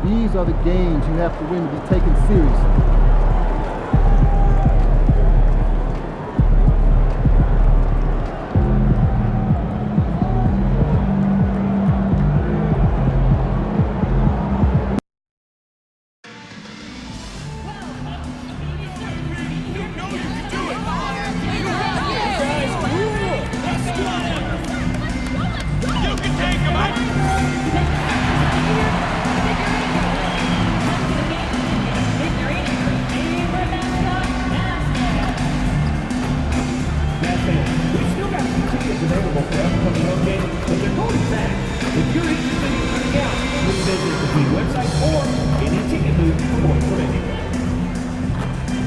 These are the games you have to win to be taken seriously.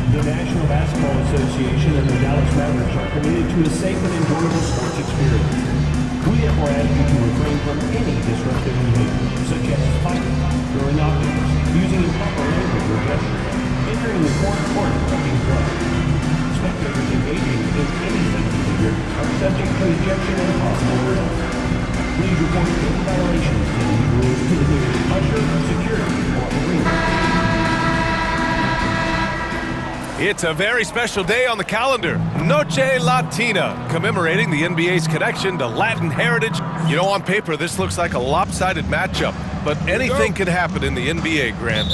The National Basketball Association and the Dallas Mavericks are committed to a safe and enjoyable sports experience. We therefore ask you to refrain from any disruptive behavior, such as fighting, throwing objects, using improper language or gestures, entering the court or being drugged. Spectators engaging in any such behavior are subject to ejection and possible arrest. Please report any violations to these rules to the nearest usher, security, or arena. It's a very special day on the calendar. Noche Latina, commemorating the NBA's connection to Latin heritage. You know, on paper, this looks like a lopsided matchup, but anything can happen in the NBA, Grant.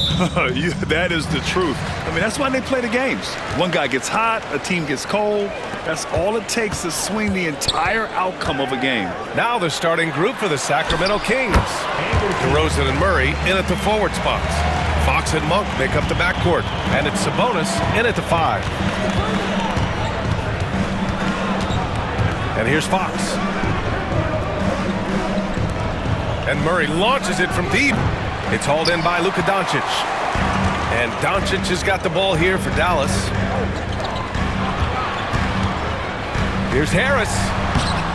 That is the truth. I mean, that's why they play the games. One guy gets hot, a team gets cold. That's all it takes to swing the entire outcome of a game. Now the starting group for the Sacramento Kings. DeRozan and Murray in at the forward spots. Fox and Monk make up the backcourt, and it's Sabonis in at the 5. And here's Fox. And Murray launches it from deep. It's hauled in by Luka Doncic. And Doncic has got the ball here for Dallas. Here's Harris.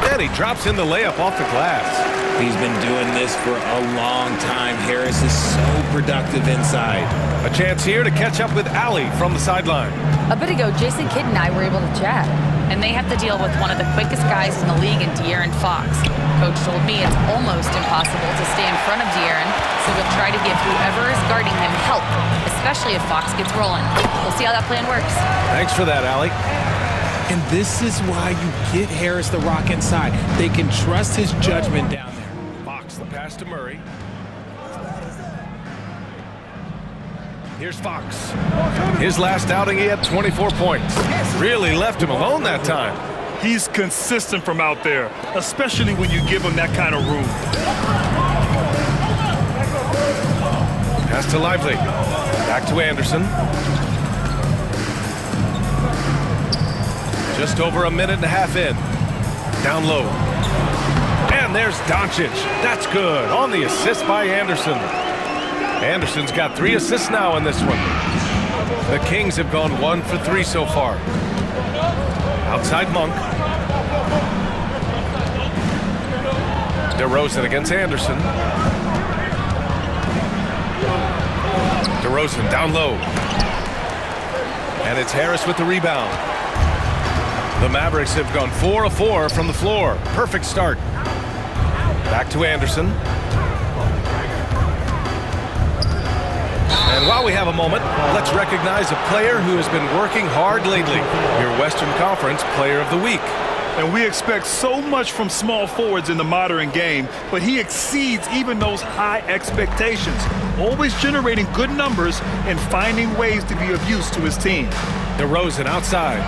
And he drops in the layup off the glass. He's been doing this for a long time. Harris is so productive inside. A chance here to catch up with Allie from the sideline. A bit ago, Jason Kidd and I were able to chat. And they have to deal with one of the quickest guys in the league in De'Aaron Fox. Coach told me it's almost impossible to stay in front of De'Aaron, so he'll try to give whoever is guarding him help, especially if Fox gets rolling. We'll see how that plan works. Thanks for that, Allie. And this is why you get Harris the rock inside. They can trust his judgment down there. The pass to Murray. Here's Fox. His last outing, he had 24 points. Really left him alone that time. He's consistent from out there, especially when you give him that kind of room. Pass to Lively. Back to Anderson. Just over a minute and a half in. Down low. And there's Doncic. That's good. On the assist by Anderson. Anderson's got 3 assists now in this one. The Kings have gone 1 for 3 so far. Outside Monk. DeRozan against Anderson. DeRozan down low. And it's Harris with the rebound. The Mavericks have gone 4 of 4 from the floor. Perfect start. Back to Anderson. And while we have a moment, let's recognize a player who has been working hard lately. Your Western Conference Player of the Week. And we expect so much from small forwards in the modern game, but he exceeds even those high expectations, always generating good numbers and finding ways to be of use to his team. DeRozan outside.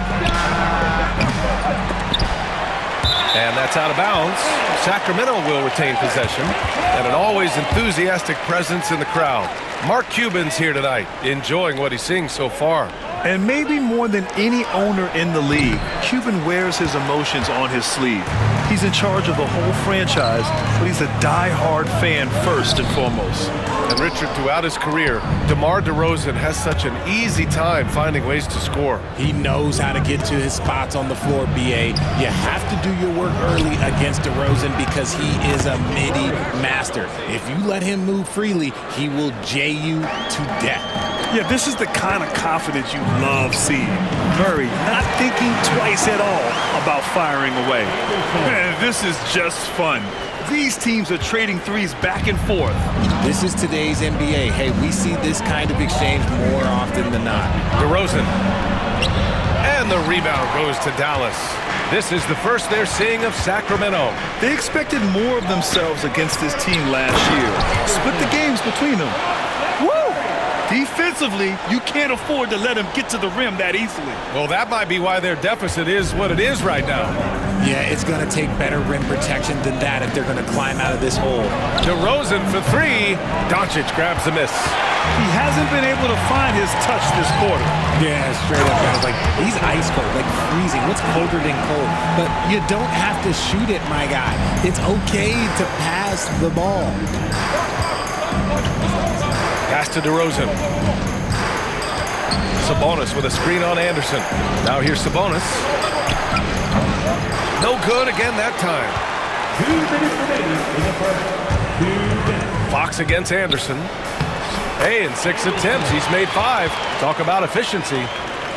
And that's out of bounds. Sacramento will retain possession. And an always enthusiastic presence in the crowd. Mark Cuban's here tonight, enjoying what he's seeing so far. And maybe more than any owner in the league, Cuban wears his emotions on his sleeve. He's in charge of the whole franchise, but he's a die-hard fan first and foremost. And Richard, throughout his career, DeMar DeRozan has such an easy time finding ways to score. He knows how to get to his spots on the floor, B.A. You have to do your work early against DeRozan because he is a midi master. If you let him move freely, he will J you to death. Yeah, this is the kind of confidence you love seeing. Murray not thinking twice at all about firing away. Man, this is just fun. These teams are trading threes back and forth. This is today's NBA. Hey, we see this kind of exchange more often than not. DeRozan. And the rebound goes to Dallas. This is the first they're seeing of Sacramento. They expected more of themselves against this team last year. Split the games between them. Woo! Defensively, you can't afford to let them get to the rim that easily. Well, that might be why their deficit is what it is right now. Yeah, it's going to take better rim protection than that if they're going to climb out of this hole. DeRozan for three. Doncic grabs the miss. He hasn't been able to find his touch this quarter. Yeah, straight up, guys. Like, he's ice cold, like freezing. What's colder than cold? But you don't have to shoot it, my guy. It's okay to pass the ball. Pass to DeRozan. Sabonis with a screen on Anderson. Now here's Sabonis. No good again that time. 2 minutes remaining in the first. 2 minutes. Fox against Anderson. Hey, in 6 attempts, he's made 5. Talk about efficiency.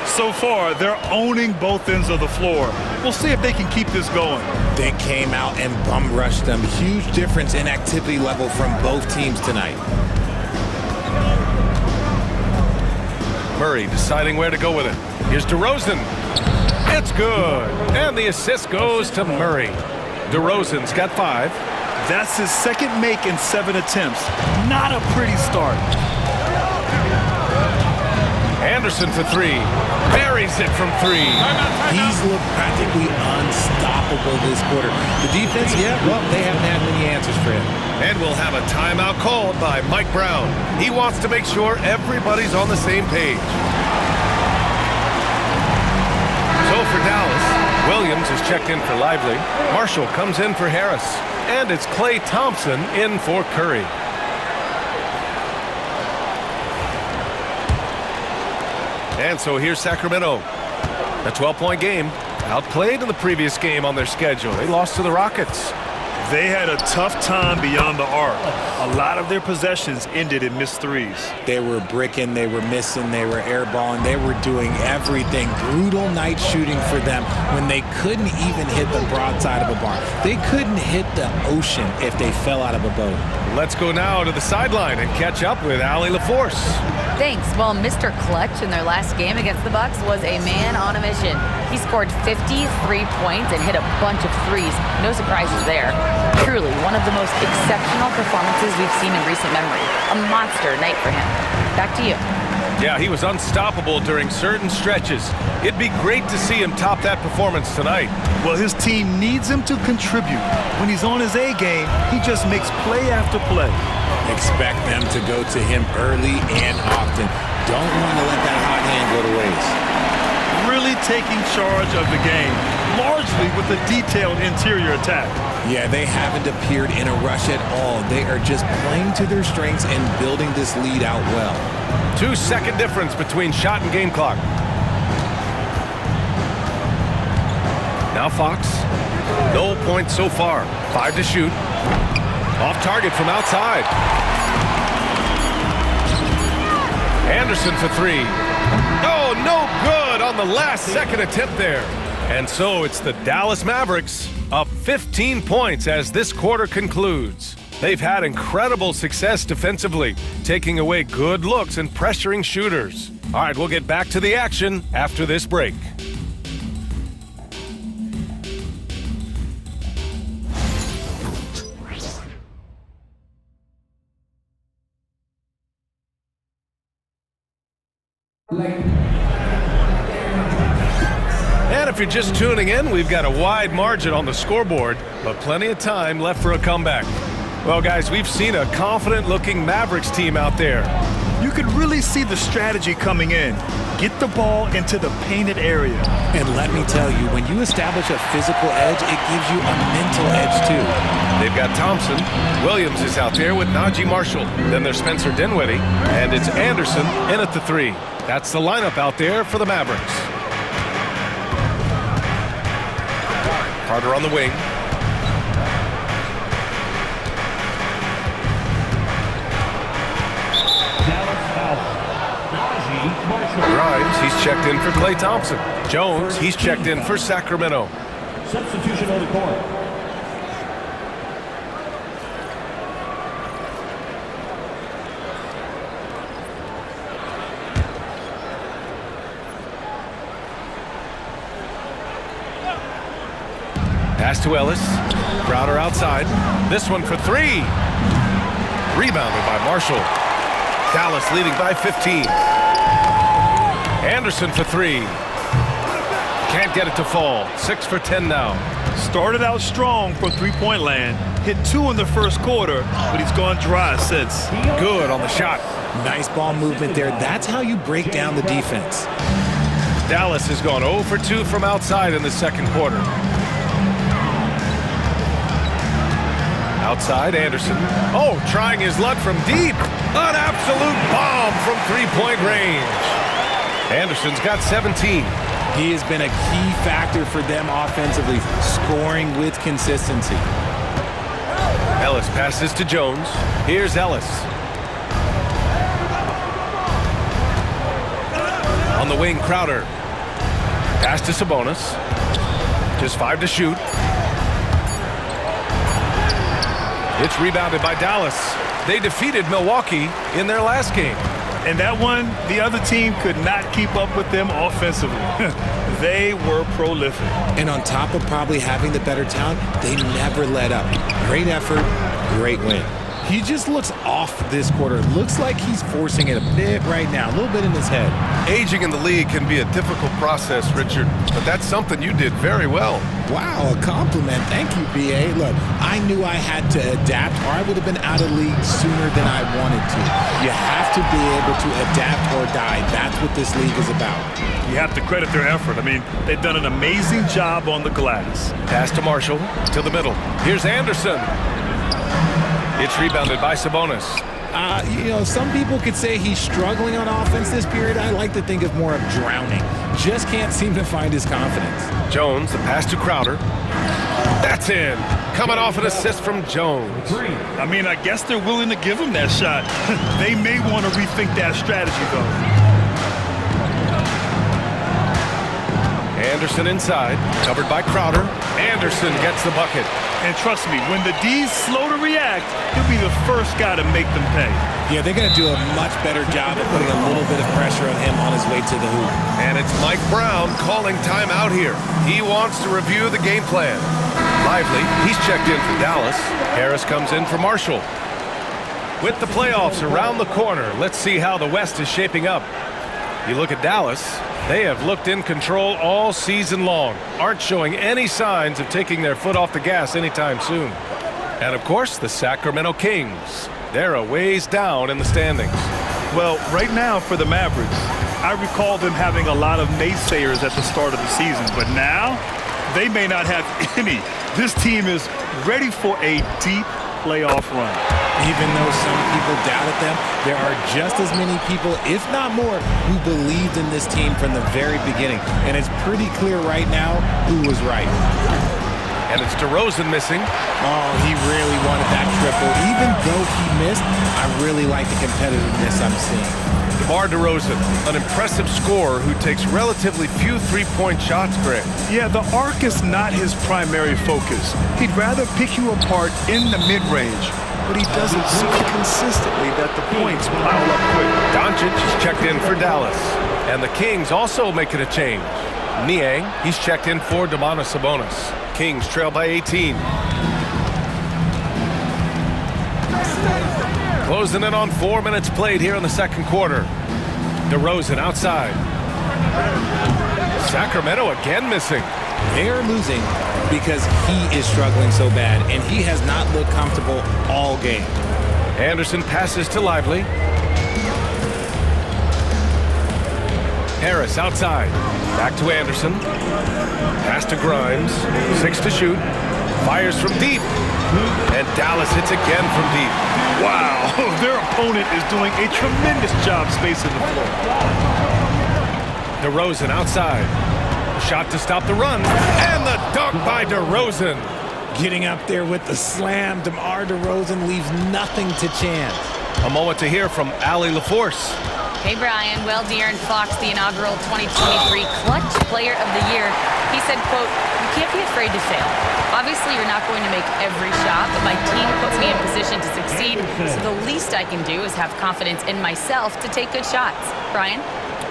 So far, they're owning both ends of the floor. We'll see if they can keep this going. They came out and bum rushed them. Huge difference in activity level from both teams tonight. Murray deciding where to go with it. Here's DeRozan. It's good. And the assist goes to Murray. DeRozan's got 5. That's his second make in 7 attempts. Not a pretty start. Anderson for 3. Buries it from 3. He's looked practically unstoppable this quarter. The defense, yeah, well, they haven't had many answers for him. And we'll have a timeout called by Mike Brown. He wants to make sure everybody's on the same page. So for Dallas, Williams is checked in for Lively. Marshall comes in for Harris. And it's Klay Thompson in for Curry. And so here's Sacramento. A 12-point game. Outplayed in the previous game on their schedule. They lost to the Rockets. They had a tough time beyond the arc. A lot of their possessions ended in missed threes. They were bricking, they were missing, they were airballing, they were doing everything. Brutal night shooting for them when they couldn't even hit the broadside of a bar. They couldn't hit the ocean if they fell out of a boat. Let's go now to the sideline and catch up with Allie LaForce. Thanks. Well, Mr. Clutch in their last game against the Bucks was a man on a mission. He scored 53 points and hit a bunch of threes. No surprises there. Truly, one of the most exceptional performances we've seen in recent memory. A monster night for him. Back to you. Yeah, he was unstoppable during certain stretches. It'd be great to see him top that performance tonight. Well, his team needs him to contribute. When he's on his A game, he just makes play after play. Expect them to go to him early and often. Don't want to let that hot hand go to waste. Really taking charge of the game, largely with a detailed interior attack. Yeah, they haven't appeared in a rush at all. They are just playing to their strengths and building this lead out well. 2-second difference between shot and game clock. Now Fox. No points so far. 5 to shoot. Off target from outside. Anderson for 3. Oh, no good on the last second attempt there. And so it's the Dallas Mavericks up 15 points as this quarter concludes. They've had incredible success defensively, taking away good looks and pressuring shooters. All right, we'll get back to the action after this break. And if you're just tuning in, we've got a wide margin on the scoreboard, but plenty of time left for a comeback. Well, guys, we've seen a confident-looking Mavericks team out there. You could really see the strategy coming in. Get the ball into the painted area. And let me tell you, when you establish a physical edge, it gives you a mental edge, too. They've got Thompson. Williams is out there with Najee Marshall. Then there's Spencer Dinwiddie, and it's Anderson in at the 3. That's the lineup out there for the Mavericks. Carter on the wing. Grimes, he's checked in for Klay Thompson. Jones, he's checked in for Sacramento. Substitution on the court. Pass to Ellis. Crowder outside. This one for three. Rebounded by Marshall. Dallas leading by 15. Anderson for three. Can't get it to fall. 6 for 10 now. Started out strong for three-point land. Hit 2 in the first quarter, but he's gone dry since. Good on the shot. Nice ball movement there. That's how you break down the defense. Dallas has gone 0 for 2 from outside in the second quarter. Outside, Anderson. Oh, trying his luck from deep. An absolute bomb from three-point range. Anderson's got 17. He has been a key factor for them offensively, scoring with consistency. Ellis passes to Jones. Here's Ellis. On the wing, Crowder. Pass to Sabonis. Just 5 to shoot. It's rebounded by Dallas. They defeated Milwaukee in their last game. And that one, the other team could not keep up with them offensively. They were prolific. And on top of probably having the better talent, they never let up. Great effort, great win. He just looks off this quarter. Looks like he's forcing it a bit right now, a little bit in his head. Aging in the league can be a difficult process, Richard, but that's something you did very well. Wow, a compliment. Thank you, B.A. Look, I knew I had to adapt or I would have been out of league sooner than I wanted to. You have to be able to adapt or die. That's what this league is about. You have to credit their effort. I mean, they've done an amazing job on the glass. Pass to Marshall, to the middle. Here's Anderson. It's rebounded by Sabonis. Some people could say he's struggling on offense this period. I like to think of more of drowning. Just can't seem to find his confidence. Jones, the pass to Crowder. That's in. Coming off an assist from Jones. I mean, I guess they're willing to give him that shot. They may want to rethink that strategy, though. Anderson inside, covered by Crowder. Anderson gets the bucket. And trust me, when the D's slow to react, he'll be the first guy to make them pay. Yeah, they're going to do a much better job of putting a little bit of pressure on him on his way to the hoop. And it's Mike Brown calling timeout here. He wants to review the game plan. Lively, he's checked in for Dallas. Harris comes in for Marshall. With the playoffs around the corner, let's see how the West is shaping up. You look at Dallas, they have looked in control all season long, aren't showing any signs of taking their foot off the gas anytime soon. And of course, the Sacramento Kings. They're a ways down in the standings. Well, right now for the Mavericks, I recall them having a lot of naysayers at the start of the season, but now they may not have any. This team is ready for a deep playoff run. Even though some people doubted them, there are just as many people, if not more, who believed in this team from the very beginning. And it's pretty clear right now who was right. And it's DeRozan missing. Oh, he really wanted that triple. Even though he missed, I really like the competitiveness I'm seeing. DeMar DeRozan, an impressive scorer who takes relatively few three-point shots, Greg. Yeah, the arc is not his primary focus. He'd rather pick you apart in the mid-range, but he does it so consistently that the points pile up quick. Doncic is checked in for Dallas. And the Kings also making a change. Niang, he's checked in for Domantas Sabonis. Kings trail by 18. Closing in on 4 minutes played here in the second quarter. DeRozan outside. Sacramento again missing. They are losing because he is struggling so bad, and he has not looked comfortable all game. Anderson passes to Lively. Harris outside. Back to Anderson. Pass to Grimes. 6 to shoot. Fires from deep. And Dallas hits again from deep. Wow, their opponent is doing a tremendous job spacing the floor. DeRozan outside. Shot to stop the run. And the dunk by DeRozan. Getting up there with the slam, DeMar DeRozan leaves nothing to chance. A moment to hear from Allie LaForce. Hey, Brian. Well, De'Aaron Fox, the inaugural 2023 Clutch Player of the Year, he said, quote, "You can't be afraid to fail. Obviously, you're not going to make every shot, but my team puts me in position to succeed, so the least I can do is have confidence in myself to take good shots." Brian?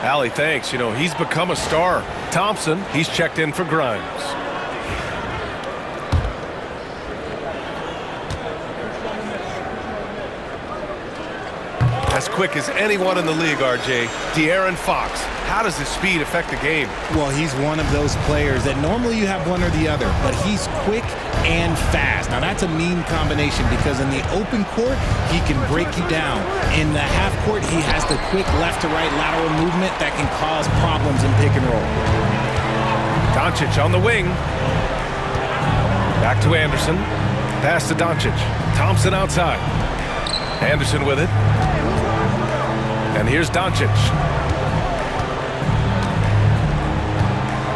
Allie, thanks. You know, he's become a star. Thompson, he's checked in for Grimes. As quick as anyone in the league, RJ. De'Aaron Fox. How does his speed affect the game? Well, he's one of those players that normally you have one or the other, but he's quick and fast. Now, that's a mean combination because in the open court, he can break you down. In the half court, he has the quick left-to-right lateral movement that can cause problems in pick and roll. Doncic on the wing. Back to Anderson. Pass to Doncic. Thompson outside. Anderson with it. And here's Doncic.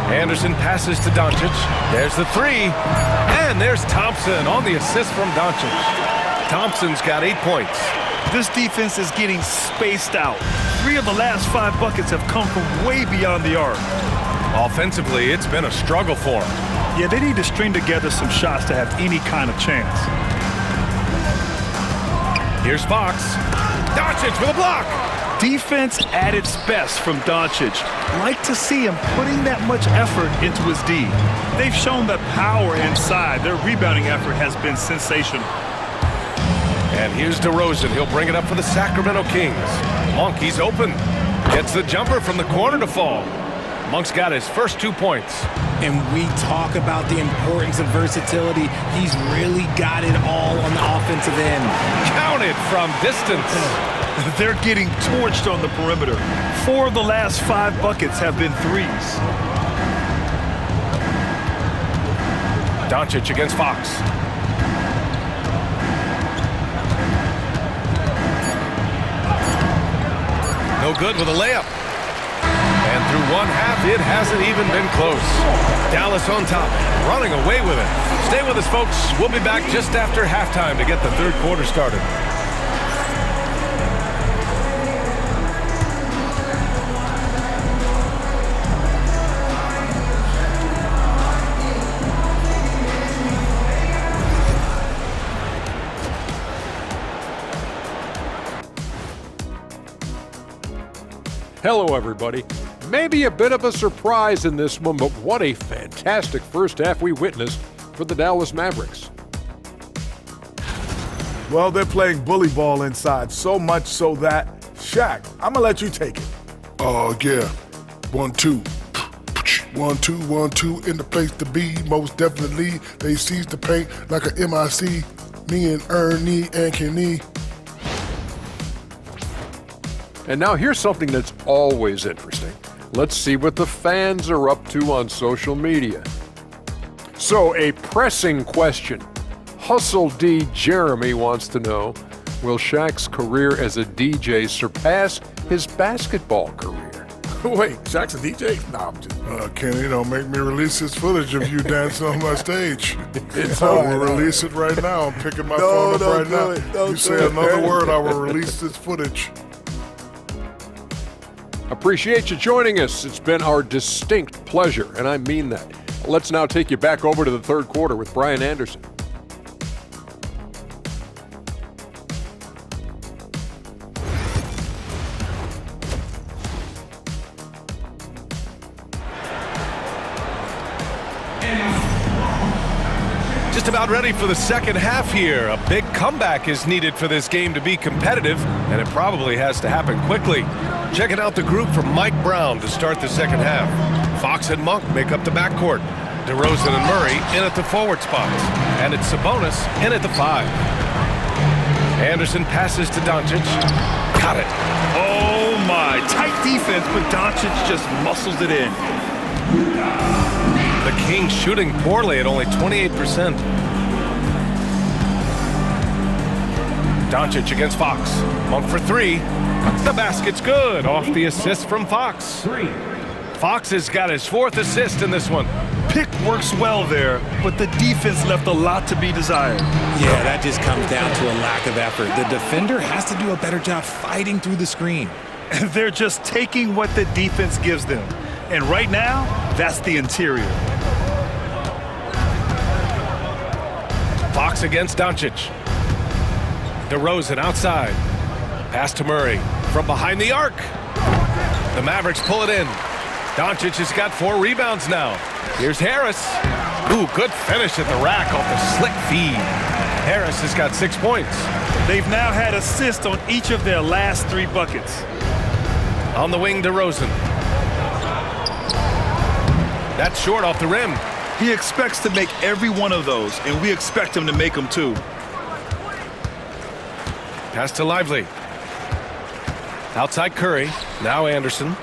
Anderson passes to Doncic. There's the three. And there's Thompson on the assist from Doncic. Thompson's got 8 points. This defense is getting spaced out. 3 of the last 5 buckets have come from way beyond the arc. Offensively, it's been a struggle for him. Yeah, they need to string together some shots to have any kind of chance. Here's Fox. Doncic with a block. Defense at its best from Doncic. Like to see him putting that much effort into his D. They've shown that power inside. Their rebounding effort has been sensational. And here's DeRozan. He'll bring it up for the Sacramento Kings. Monk, he's open. Gets the jumper from the corner to fall. Monk's got his first 2 points. And we talk about the importance of versatility. He's really got it all on the offensive end. Counted from distance. They're getting torched on the perimeter. 4 of the last 5 buckets have been threes. Doncic against Fox. No good with a layup. And through one half, it hasn't even been close. Dallas on top, running away with it. Stay with us, folks. We'll be back just after halftime to get the third quarter started. Hello, everybody. Maybe a bit of a surprise in this one, but what a fantastic first half we witnessed for the Dallas Mavericks. Well, they're playing bully ball inside, so much so that, Shaq, I'm gonna let you take it. Oh, yeah. 1, 2. 1, 2, 1, 2 in the place to be. Most definitely, they seize the paint like a MIC. Me and Ernie and Kenny. And now here's something that's always interesting. Let's see what the fans are up to on social media. So, a pressing question. Hustle D. Jeremy wants to know, will Shaq's career as a DJ surpass his basketball career? Wait, Shaq's a DJ? Nah, I'm just... Kenny, don't make me release this footage of you dancing on my stage. It's I all will right. release it right now. I'm picking my phone up right now. You say another word, I will release this footage. Appreciate you joining us. It's been our distinct pleasure, and I mean that. Let's now take you back over to the third quarter with Brian Anderson. Just about ready for the second half here. A big comeback is needed for this game to be competitive, and it probably has to happen quickly. Checking out the group from Mike Brown to start the second half. Fox and Monk make up the backcourt. DeRozan and Murray in at the forward spots. And it's Sabonis in at the 5. Anderson passes to Doncic. Got it. Oh my, tight defense, but Doncic just muscles it in. The Kings shooting poorly at only 28%. Doncic against Fox. Monk for 3. The basket's good off the assist from Fox. Fox has got his 4th assist in this one. Pick works well there, but the defense left a lot to be desired. Yeah, that just comes down to a lack of effort. The defender has to do a better job fighting through the screen. They're just taking what the defense gives them. And right now, that's the interior. Fox against Doncic. DeRozan outside. Pass to Murray from behind the arc. The Mavericks pull it in. Doncic has got 4 rebounds now. Here's Harris. Ooh, good finish at the rack off the slick feed. Harris has got 6 points. They've now had assists on each of their last 3 buckets. On the wing, DeRozan. That's short off the rim. He expects to make every one of those, and we expect him to make them too. Pass to Lively. Outside Curry. Now Anderson.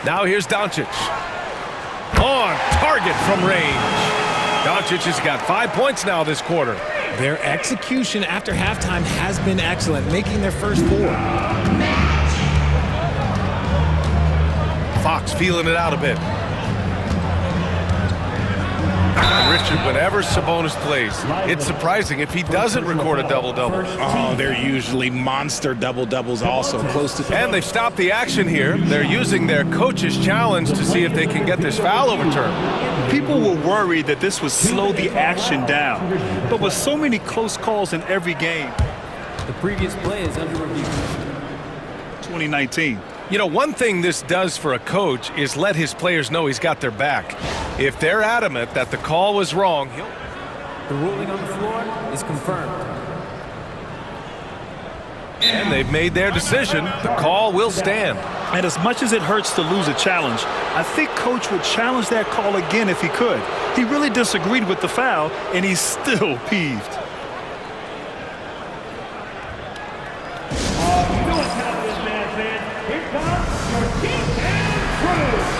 Now here's Doncic. On target from range. Doncic has got 5 points now this quarter. Their execution after halftime has been excellent, making their first 4. Fox feeling it out a bit. And Richard, whenever Sabonis plays, it's surprising if he doesn't record a double-double. Oh, they're usually monster double-doubles also, close to... And they've stopped the action here. They're using their coach's challenge to see if they can get this foul overturned. People were worried that this would slow the action down. But with so many close calls in every game, The previous play is under review. 2019. You know, one thing this does for a coach is let his players know he's got their back. If they're adamant that the call was wrong, The ruling on the floor is confirmed. and they've made their decision, the call will stand. And as much as it hurts to lose a challenge, I think Coach would challenge that call again if he could. He really disagreed with the foul, and he's still peeved. You know what's happening, man. Here comes your team and crew.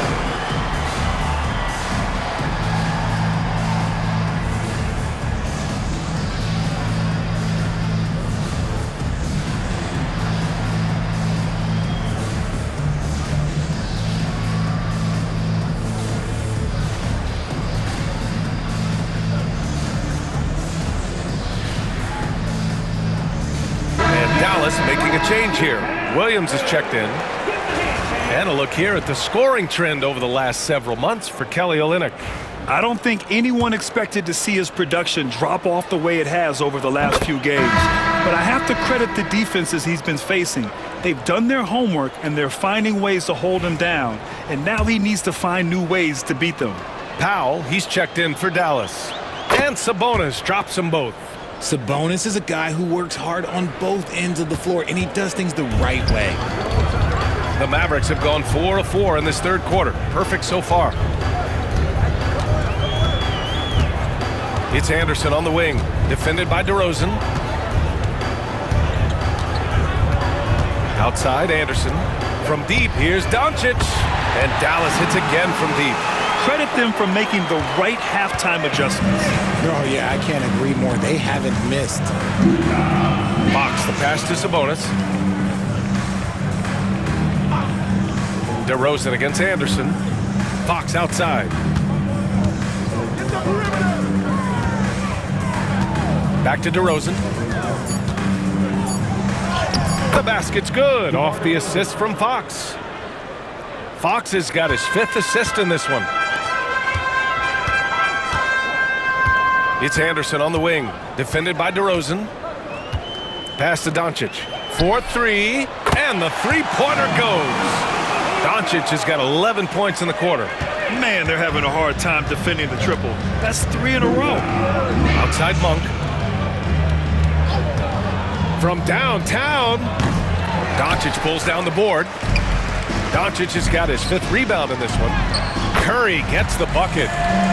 Dallas making a change here. Williams is checked in. And a look here at the scoring trend over the last several months for Kelly Olynyk. I don't think anyone expected to see his production drop off the way it has over the last few games. But I have to credit the defenses he's been facing. They've done their homework, and they're finding ways to hold him down. And now he needs to find new ways to beat them. Powell, he's checked in for Dallas. And Sabonis drops them both. Sabonis is a guy who works hard on both ends of the floor, and he does things the right way. The Mavericks have gone 4 of 4 in this third quarter. Perfect so far. It's Anderson on the wing, defended by DeRozan. Outside, Anderson. From deep, here's Doncic. And Dallas hits again from deep. Credit them for making the right halftime adjustments. Oh, yeah, I can't agree more. They haven't missed. Fox, the pass to Sabonis. DeRozan against Anderson. Fox outside. Back to DeRozan. The basket's good off the assist from Fox. Fox has got his 5th assist in this one. It's Anderson on the wing, defended by DeRozan. Pass to Doncic. 4-3, and the three-pointer goes. Doncic has got 11 points in the quarter. Man, they're having a hard time defending the triple. That's 3 in a row. Outside Monk. From downtown, Doncic pulls down the board. Doncic has got his 5th rebound in this one. Curry gets the bucket.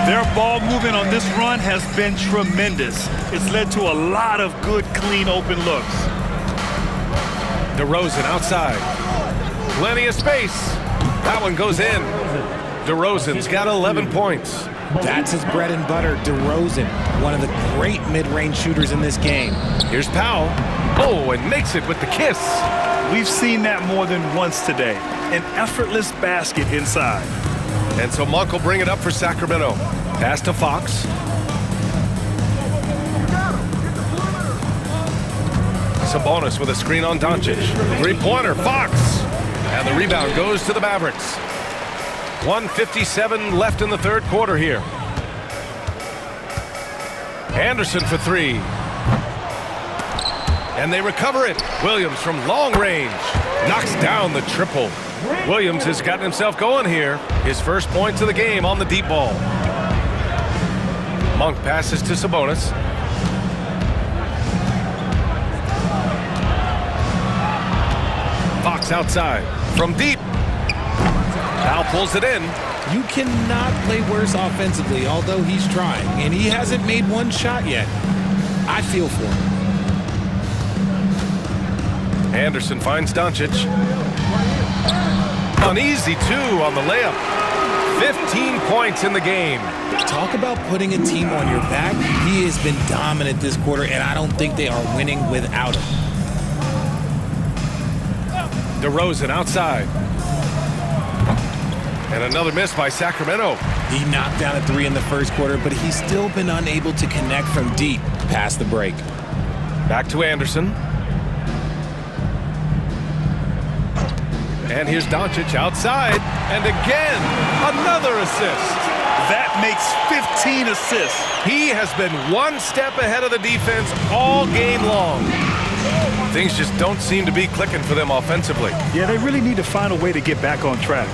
Their ball movement on this run has been tremendous. It's led to a lot of good, clean, open looks. DeRozan outside. Plenty of space. That one goes in. DeRozan's got 11 points. That's his bread and butter, DeRozan, one of the great mid-range shooters in this game. Here's Powell. Oh, and makes it with the kiss. We've seen that more than once today. An effortless basket inside. And so Monk will bring it up for Sacramento. Pass to Fox. Sabonis with a screen on Doncic. Three-pointer, Fox. And the rebound goes to the Mavericks. 1:57 left in the third quarter here. Anderson for 3. And they recover it. Williams from long range knocks down the triple. Williams has gotten himself going here. His first points of the game on the deep ball. Monk passes to Sabonis. Fox outside. From deep. Now pulls it in. You cannot play worse offensively, although he's trying, and he hasn't made one shot yet. I feel for him. Anderson finds Doncic. An easy 2 on the layup. 15 points in the game. Talk about putting a team on your back. He has been dominant this quarter, and I don't think they are winning without him. DeRozan outside. And another miss by Sacramento. He knocked down a 3 in the first quarter, but he's still been unable to connect from deep past the break. Back to Anderson. And here's Doncic outside. And again, another assist. That makes 15 assists. He has been one step ahead of the defense all game long. Things just don't seem to be clicking for them offensively. Yeah, they really need to find a way to get back on track.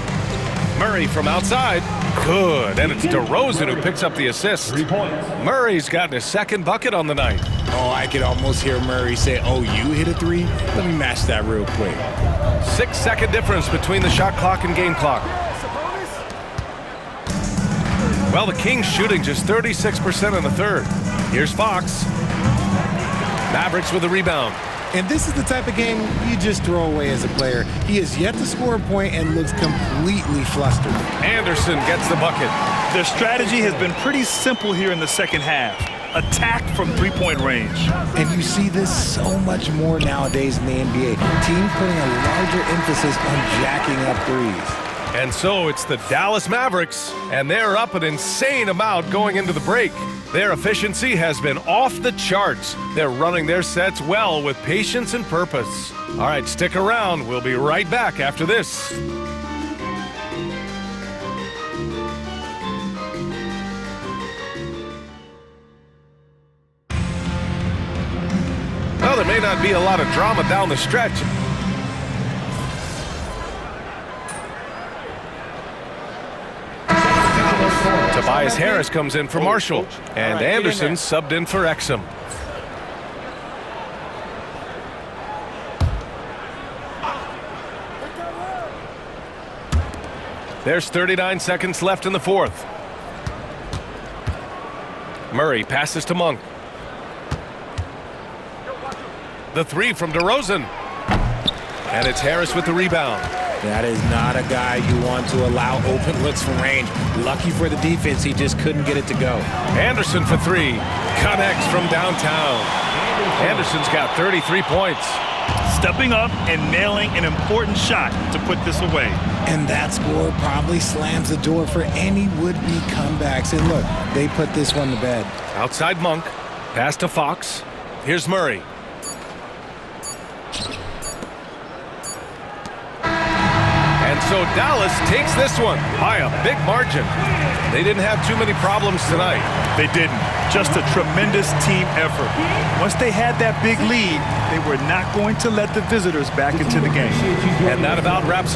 Murray from outside. Good. And it's DeRozan who picks up the assist. 3 points. Murray's gotten his second bucket on the night. Oh, I could almost hear Murray say, "Oh, you hit a 3? Let me match that real quick." 6-second difference between the shot clock and game clock. Well, the Kings shooting just 36% in the third. Here's Fox. Mavericks with a rebound. And this is the type of game you just throw away as a player. He has yet to score a point and looks completely flustered. Anderson gets the bucket. Their strategy has been pretty simple here in the second half. Attack from three-point range. And you see this so much more nowadays in the NBA. Teams putting a larger emphasis on jacking up threes. And so it's the Dallas Mavericks, and they're up an insane amount going into the break. Their efficiency has been off the charts. They're running their sets well with patience and purpose. All right, stick around. We'll be right back after this. Well, there may not be a lot of drama down the stretch. Tobias Harris comes in for Marshall, and Anderson subbed in for Exum. There's 39 seconds left in the fourth. Murray passes to Monk. The 3 from DeRozan. And it's Harris with the rebound. That is not a guy you want to allow open looks from range. Lucky for the defense, he just couldn't get it to go. Anderson for 3. Connects from downtown. Anderson's got 33 points. Stepping up and nailing an important shot to put this away. And that score probably slams the door for any would-be comebacks. And look, they put this one to bed. Outside Monk. Pass to Fox. Here's Murray. And so Dallas takes this one by a big margin. They didn't have too many problems tonight. They didn't. Just a tremendous team effort. Once they had that big lead, they were not going to let the visitors back into the game. And that about wraps it up.